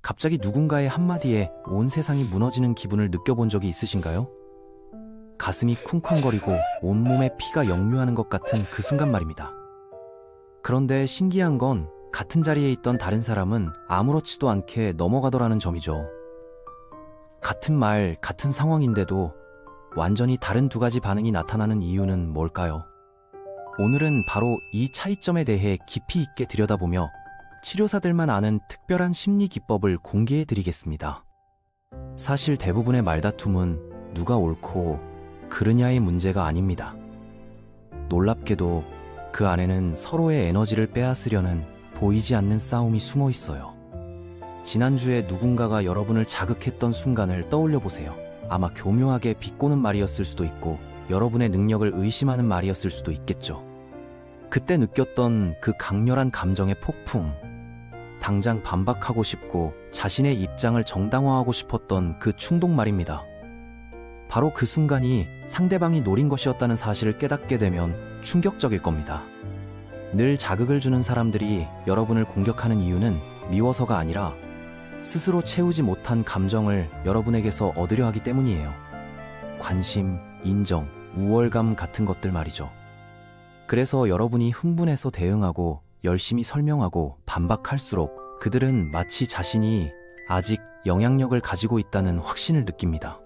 갑자기 누군가의 한마디에 온 세상이 무너지는 기분을 느껴본 적이 있으신가요? 가슴이 쿵쾅거리고 온몸에 피가 역류하는 것 같은 그 순간 말입니다. 그런데 신기한 건 같은 자리에 있던 다른 사람은 아무렇지도 않게 넘어가더라는 점이죠. 같은 말, 같은 상황인데도 완전히 다른 두 가지 반응이 나타나는 이유는 뭘까요? 오늘은 바로 이 차이점에 대해 깊이 있게 들여다보며 치료사들만 아는 특별한 심리 기법을 공개해 드리겠습니다. 사실 대부분의 말다툼은 누가 옳고 그르냐의 문제가 아닙니다. 놀랍게도 그 안에는 서로의 에너지를 빼앗으려는 보이지 않는 싸움이 숨어 있어요. 지난주에 누군가가 여러분을 자극했던 순간을 떠올려 보세요. 아마 교묘하게 비꼬는 말이었을 수도 있고 여러분의 능력을 의심하는 말이었을 수도 있겠죠. 그때 느꼈던 그 강렬한 감정의 폭풍, 당장 반박하고 싶고 자신의 입장을 정당화하고 싶었던 그 충동 말입니다. 바로 그 순간이 상대방이 노린 것이었다는 사실을 깨닫게 되면 충격적일 겁니다. 늘 자극을 주는 사람들이 여러분을 공격하는 이유는 미워서가 아니라 스스로 채우지 못한 감정을 여러분에게서 얻으려 하기 때문이에요. 관심, 인정, 우월감 같은 것들 말이죠. 그래서 여러분이 흥분해서 대응하고 열심히 설명하고 반박할수록 그들은 마치 자신이 아직 영향력을 가지고 있다는 확신을 느낍니다.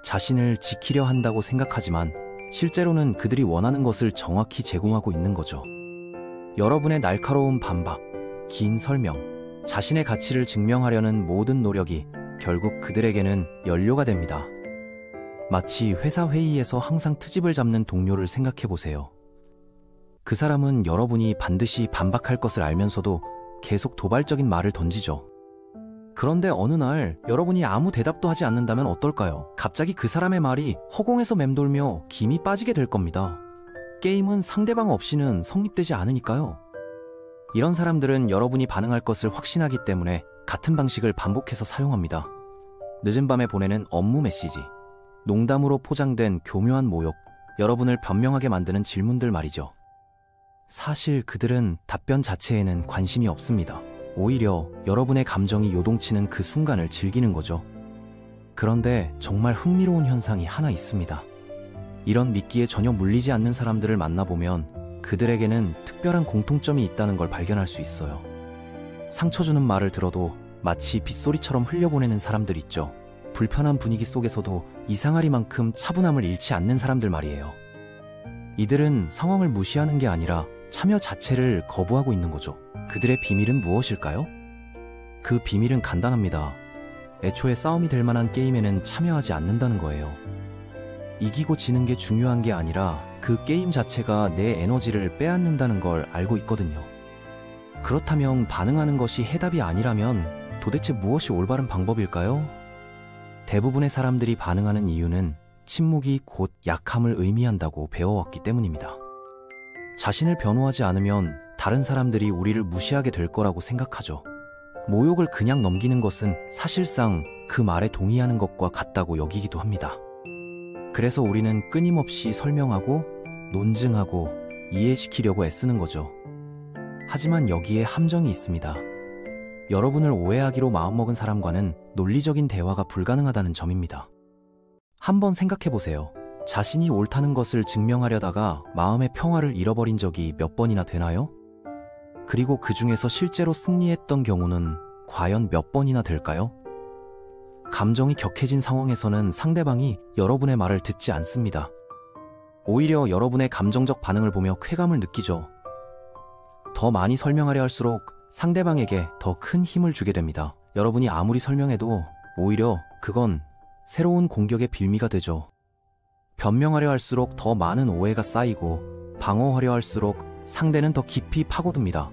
자신을 지키려 한다고 생각하지만 실제로는 그들이 원하는 것을 정확히 제공하고 있는 거죠. 여러분의 날카로운 반박, 긴 설명, 자신의 가치를 증명하려는 모든 노력이 결국 그들에게는 연료가 됩니다. 마치 회사 회의에서 항상 트집을 잡는 동료를 생각해 보세요. 그 사람은 여러분이 반드시 반박할 것을 알면서도 계속 도발적인 말을 던지죠. 그런데 어느 날 여러분이 아무 대답도 하지 않는다면 어떨까요? 갑자기 그 사람의 말이 허공에서 맴돌며 김이 빠지게 될 겁니다. 게임은 상대방 없이는 성립되지 않으니까요. 이런 사람들은 여러분이 반응할 것을 확신하기 때문에 같은 방식을 반복해서 사용합니다. 늦은 밤에 보내는 업무 메시지, 농담으로 포장된 교묘한 모욕, 여러분을 변명하게 만드는 질문들 말이죠. 사실 그들은 답변 자체에는 관심이 없습니다. 오히려 여러분의 감정이 요동치는 그 순간을 즐기는 거죠. 그런데 정말 흥미로운 현상이 하나 있습니다. 이런 미끼에 전혀 물리지 않는 사람들을 만나보면 그들에게는 특별한 공통점이 있다는 걸 발견할 수 있어요. 상처 주는 말을 들어도 마치 빗소리처럼 흘려보내는 사람들 있죠. 불편한 분위기 속에서도 이상하리만큼 차분함을 잃지 않는 사람들 말이에요. 이들은 상황을 무시하는 게 아니라 참여 자체를 거부하고 있는 거죠. 그들의 비밀은 무엇일까요? 그 비밀은 간단합니다. 애초에 싸움이 될 만한 게임에는 참여하지 않는다는 거예요. 이기고 지는 게 중요한 게 아니라 그 게임 자체가 내 에너지를 빼앗는다는 걸 알고 있거든요. 그렇다면 반응하는 것이 해답이 아니라면 도대체 무엇이 올바른 방법일까요? 대부분의 사람들이 반응하는 이유는 침묵이 곧 약함을 의미한다고 배워왔기 때문입니다. 자신을 변호하지 않으면 다른 사람들이 우리를 무시하게 될 거라고 생각하죠. 모욕을 그냥 넘기는 것은 사실상 그 말에 동의하는 것과 같다고 여기기도 합니다. 그래서 우리는 끊임없이 설명하고 논증하고 이해시키려고 애쓰는 거죠. 하지만 여기에 함정이 있습니다. 여러분을 오해하기로 마음먹은 사람과는 논리적인 대화가 불가능하다는 점입니다. 한번 생각해보세요. 자신이 옳다는 것을 증명하려다가 마음의 평화를 잃어버린 적이 몇 번이나 되나요? 그리고 그 중에서 실제로 승리했던 경우는 과연 몇 번이나 될까요? 감정이 격해진 상황에서는 상대방이 여러분의 말을 듣지 않습니다. 오히려 여러분의 감정적 반응을 보며 쾌감을 느끼죠. 더 많이 설명하려 할수록 상대방에게 더 큰 힘을 주게 됩니다. 여러분이 아무리 설명해도 오히려 그건 새로운 공격의 빌미가 되죠. 변명하려 할수록 더 많은 오해가 쌓이고 방어하려 할수록 상대는 더 깊이 파고듭니다.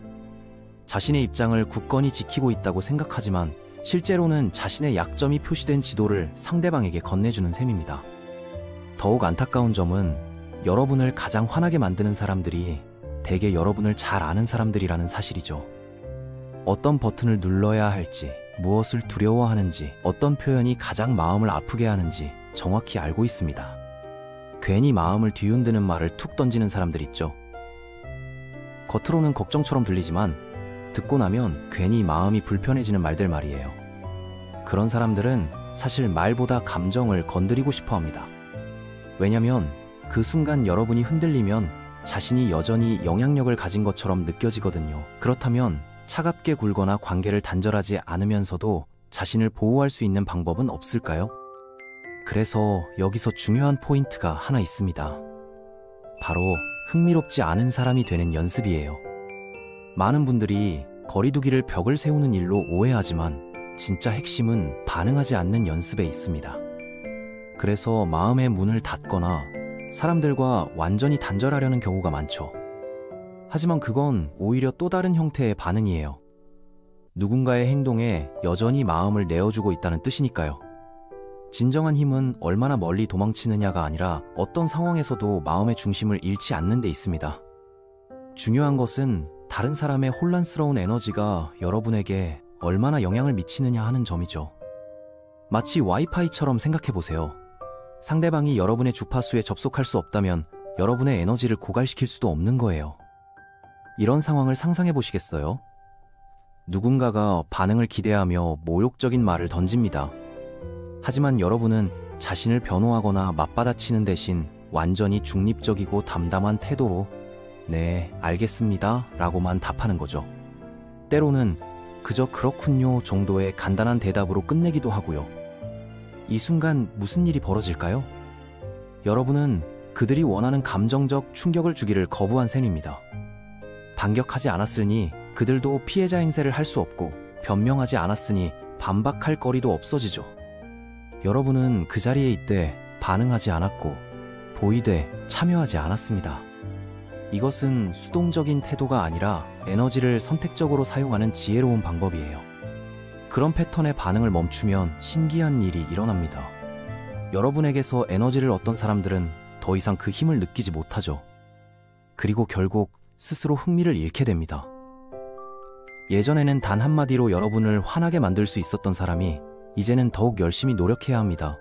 자신의 입장을 굳건히 지키고 있다고 생각하지만 실제로는 자신의 약점이 표시된 지도를 상대방에게 건네주는 셈입니다. 더욱 안타까운 점은 여러분을 가장 화나게 만드는 사람들이 대개 여러분을 잘 아는 사람들이라는 사실이죠. 어떤 버튼을 눌러야 할지, 무엇을 두려워하는지, 어떤 표현이 가장 마음을 아프게 하는지 정확히 알고 있습니다. 괜히 마음을 뒤흔드는 말을 툭 던지는 사람들 있죠. 겉으로는 걱정처럼 들리지만 듣고 나면 괜히 마음이 불편해지는 말들 말이에요. 그런 사람들은 사실 말보다 감정을 건드리고 싶어 합니다. 왜냐면 그 순간 여러분이 흔들리면 자신이 여전히 영향력을 가진 것처럼 느껴지거든요. 그렇다면 차갑게 굴거나 관계를 단절하지 않으면서도 자신을 보호할 수 있는 방법은 없을까요? 그래서 여기서 중요한 포인트가 하나 있습니다. 바로 흥미롭지 않은 사람이 되는 연습이에요. 많은 분들이 거리두기를 벽을 세우는 일로 오해하지만 진짜 핵심은 반응하지 않는 연습에 있습니다. 그래서 마음의 문을 닫거나 사람들과 완전히 단절하려는 경우가 많죠. 하지만 그건 오히려 또 다른 형태의 반응이에요. 누군가의 행동에 여전히 마음을 내어주고 있다는 뜻이니까요. 진정한 힘은 얼마나 멀리 도망치느냐가 아니라 어떤 상황에서도 마음의 중심을 잃지 않는 데 있습니다. 중요한 것은 다른 사람의 혼란스러운 에너지가 여러분에게 얼마나 영향을 미치느냐 하는 점이죠. 마치 와이파이처럼 생각해보세요. 상대방이 여러분의 주파수에 접속할 수 없다면 여러분의 에너지를 고갈시킬 수도 없는 거예요. 이런 상황을 상상해 보시겠어요? 누군가가 반응을 기대하며 모욕적인 말을 던집니다. 하지만 여러분은 자신을 변호하거나 맞받아치는 대신 완전히 중립적이고 담담한 태도로 네, 알겠습니다 라고만 답하는 거죠. 때로는 그저 그렇군요 정도의 간단한 대답으로 끝내기도 하고요. 이 순간 무슨 일이 벌어질까요? 여러분은 그들이 원하는 감정적 충격을 주기를 거부한 셈입니다. 반격하지 않았으니 그들도 피해자 행세를 할 수 없고 변명하지 않았으니 반박할 거리도 없어지죠. 여러분은 그 자리에 있되 반응하지 않았고 보이되 참여하지 않았습니다. 이것은 수동적인 태도가 아니라 에너지를 선택적으로 사용하는 지혜로운 방법이에요. 그런 패턴의 반응을 멈추면 신기한 일이 일어납니다. 여러분에게서 에너지를 얻던 사람들은 더 이상 그 힘을 느끼지 못하죠. 그리고 결국 스스로 흥미를 잃게 됩니다. 예전에는 단 한마디로 여러분을 화나게 만들 수 있었던 사람이 이제는 더욱 열심히 노력해야 합니다.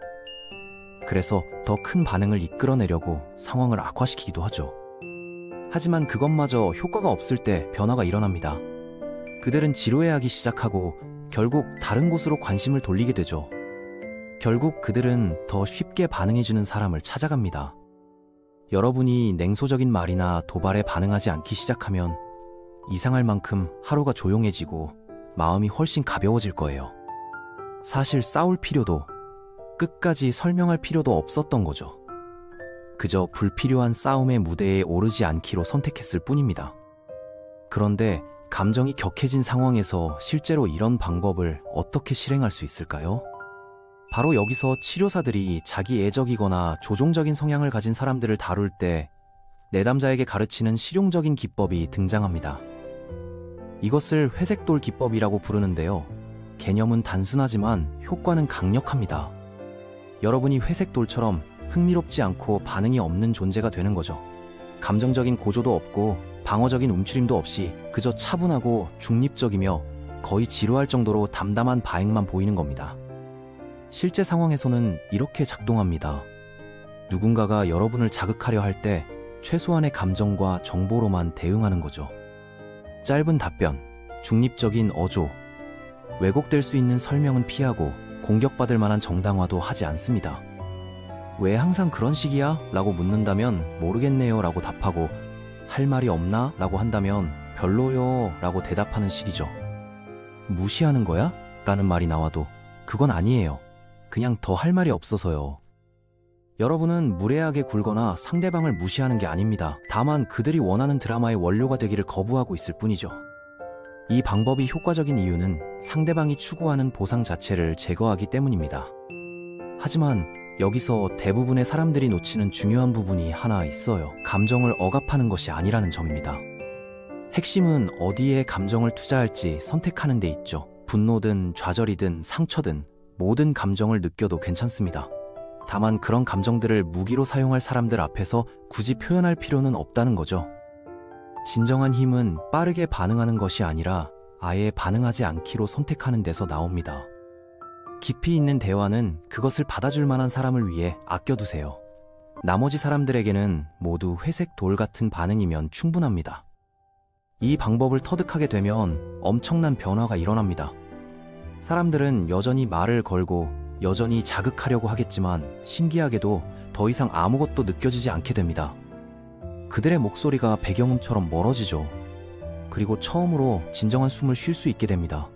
그래서 더 큰 반응을 이끌어내려고 상황을 악화시키기도 하죠. 하지만 그것마저 효과가 없을 때 변화가 일어납니다. 그들은 지루해하기 시작하고 결국 다른 곳으로 관심을 돌리게 되죠. 결국 그들은 더 쉽게 반응해주는 사람을 찾아갑니다. 여러분이 냉소적인 말이나 도발에 반응하지 않기 시작하면 이상할 만큼 하루가 조용해지고 마음이 훨씬 가벼워질 거예요. 사실 싸울 필요도 끝까지 설명할 필요도 없었던 거죠. 그저 불필요한 싸움의 무대에 오르지 않기로 선택했을 뿐입니다. 그런데 감정이 격해진 상황에서 실제로 이런 방법을 어떻게 실행할 수 있을까요? 바로 여기서 치료사들이 자기 애적이거나 조종적인 성향을 가진 사람들을 다룰 때 내담자에게 가르치는 실용적인 기법이 등장합니다. 이것을 회색돌 기법이라고 부르는데요. 개념은 단순하지만 효과는 강력합니다. 여러분이 회색돌처럼 흥미롭지 않고 반응이 없는 존재가 되는 거죠. 감정적인 고조도 없고 방어적인 움츠림도 없이 그저 차분하고 중립적이며 거의 지루할 정도로 담담한 바행만 보이는 겁니다. 실제 상황에서는 이렇게 작동합니다. 누군가가 여러분을 자극하려 할 때 최소한의 감정과 정보로만 대응하는 거죠. 짧은 답변, 중립적인 어조, 왜곡될 수 있는 설명은 피하고 공격받을 만한 정당화도 하지 않습니다. 왜 항상 그런 식이야? 라고 묻는다면 모르겠네요 라고 답하고 할 말이 없나? 라고 한다면 별로요 라고 대답하는 식이죠. 무시하는 거야? 라는 말이 나와도 그건 아니에요. 그냥 더 할 말이 없어서요. 여러분은 무례하게 굴거나 상대방을 무시하는 게 아닙니다. 다만 그들이 원하는 드라마의 원료가 되기를 거부하고 있을 뿐이죠. 이 방법이 효과적인 이유는 상대방이 추구하는 보상 자체를 제거하기 때문입니다. 하지만 여기서 대부분의 사람들이 놓치는 중요한 부분이 하나 있어요. 감정을 억압하는 것이 아니라는 점입니다. 핵심은 어디에 감정을 투자할지 선택하는 데 있죠. 분노든 좌절이든 상처든 모든 감정을 느껴도 괜찮습니다. 다만 그런 감정들을 무기로 사용할 사람들 앞에서 굳이 표현할 필요는 없다는 거죠. 진정한 힘은 빠르게 반응하는 것이 아니라 아예 반응하지 않기로 선택하는 데서 나옵니다. 깊이 있는 대화는 그것을 받아줄 만한 사람을 위해 아껴두세요. 나머지 사람들에게는 모두 회색 돌 같은 반응이면 충분합니다. 이 방법을 터득하게 되면 엄청난 변화가 일어납니다. 사람들은 여전히 말을 걸고 여전히 자극하려고 하겠지만 신기하게도 더 이상 아무것도 느껴지지 않게 됩니다. 그들의 목소리가 배경음처럼 멀어지죠. 그리고 처음으로 진정한 숨을 쉴 수 있게 됩니다.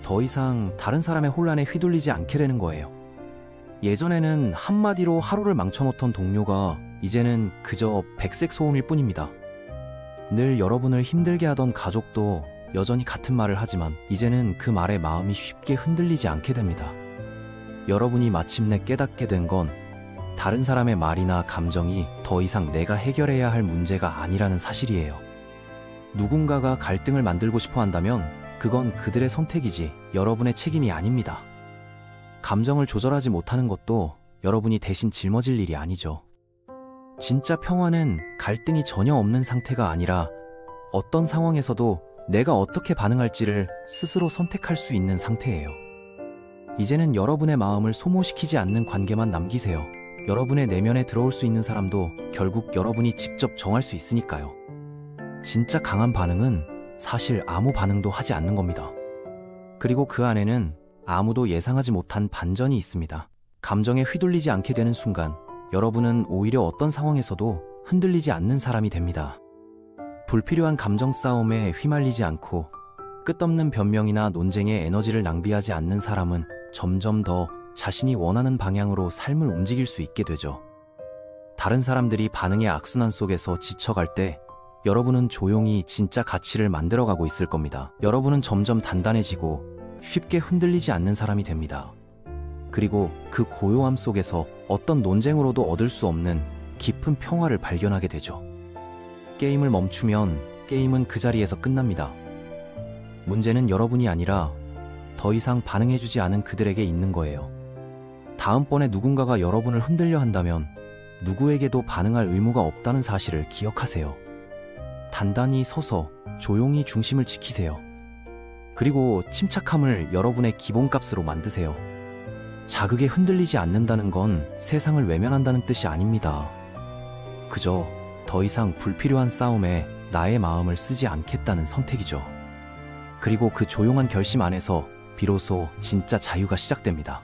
더 이상 다른 사람의 혼란에 휘둘리지 않게 되는 거예요. 예전에는 한마디로 하루를 망쳐놓던 동료가 이제는 그저 백색 소음일 뿐입니다. 늘 여러분을 힘들게 하던 가족도 여전히 같은 말을 하지만 이제는 그 말에 마음이 쉽게 흔들리지 않게 됩니다. 여러분이 마침내 깨닫게 된 건 다른 사람의 말이나 감정이 더 이상 내가 해결해야 할 문제가 아니라는 사실이에요. 누군가가 갈등을 만들고 싶어 한다면 그건 그들의 선택이지 여러분의 책임이 아닙니다. 감정을 조절하지 못하는 것도 여러분이 대신 짊어질 일이 아니죠. 진짜 평화는 갈등이 전혀 없는 상태가 아니라 어떤 상황에서도 내가 어떻게 반응할지를 스스로 선택할 수 있는 상태예요. 이제는 여러분의 마음을 소모시키지 않는 관계만 남기세요. 여러분의 내면에 들어올 수 있는 사람도 결국 여러분이 직접 정할 수 있으니까요. 진짜 강한 반응은 사실 아무 반응도 하지 않는 겁니다. 그리고 그 안에는 아무도 예상하지 못한 반전이 있습니다. 감정에 휘둘리지 않게 되는 순간 여러분은 오히려 어떤 상황에서도 흔들리지 않는 사람이 됩니다. 불필요한 감정 싸움에 휘말리지 않고 끝없는 변명이나 논쟁에 에너지를 낭비하지 않는 사람은 점점 더 자신이 원하는 방향으로 삶을 움직일 수 있게 되죠. 다른 사람들이 반응의 악순환 속에서 지쳐갈 때 여러분은 조용히 진짜 가치를 만들어가고 있을 겁니다. 여러분은 점점 단단해지고 쉽게 흔들리지 않는 사람이 됩니다. 그리고 그 고요함 속에서 어떤 논쟁으로도 얻을 수 없는 깊은 평화를 발견하게 되죠. 게임을 멈추면 게임은 그 자리에서 끝납니다. 문제는 여러분이 아니라 더 이상 반응해주지 않은 그들에게 있는 거예요. 다음번에 누군가가 여러분을 흔들려 한다면 누구에게도 반응할 의무가 없다는 사실을 기억하세요. 단단히 서서 조용히 중심을 지키세요. 그리고 침착함을 여러분의 기본값으로 만드세요. 자극에 흔들리지 않는다는 건 세상을 외면한다는 뜻이 아닙니다. 그저 더 이상 불필요한 싸움에 나의 마음을 쓰지 않겠다는 선택이죠. 그리고 그 조용한 결심 안에서 비로소 진짜 자유가 시작됩니다.